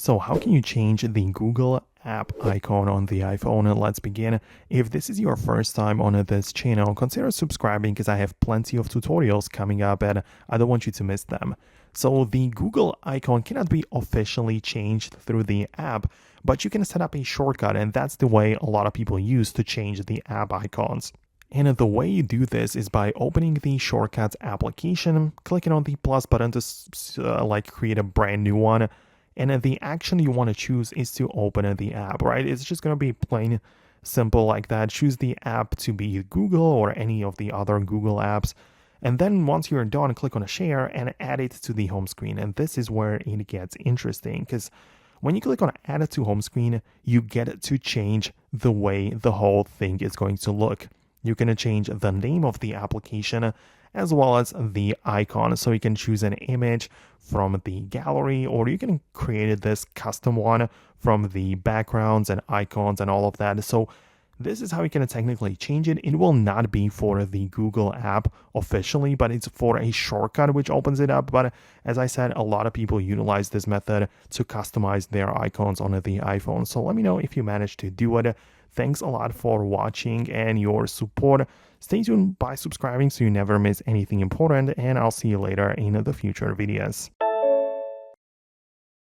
So how can you change the Google app icon on the iPhone? Let's begin. If this is your first time on this channel, consider subscribing because I have plenty of tutorials coming up and I don't want you to miss them. So the Google icon cannot be officially changed through the app, but you can set up a shortcut, and that's the way a lot of people use to change the app icons. And the way you do this is by opening the Shortcuts application, clicking on the plus button to create a brand new one. And the action you want to choose is to open the app, right? It's just going to be plain simple like that. Choose the app to be Google or any of the other Google apps. And then once you're done, click on share and add it to the home screen. And this is where it gets interesting because when you click on add it to home screen, you get to change the way the whole thing is going to look. You can change the name of the application as well as the icon. So you can choose an image from the gallery, or you can create this custom one from the backgrounds and icons and all of that. So this is how you can technically change it. It will not be for the Google app officially, but it's for a shortcut which opens it up. But as I said, a lot of people utilize this method to customize their icons on the iPhone. So let me know if you managed to do it. Thanks a lot for watching and your support. Stay tuned by subscribing so you never miss anything important, and I'll see you later in the future videos.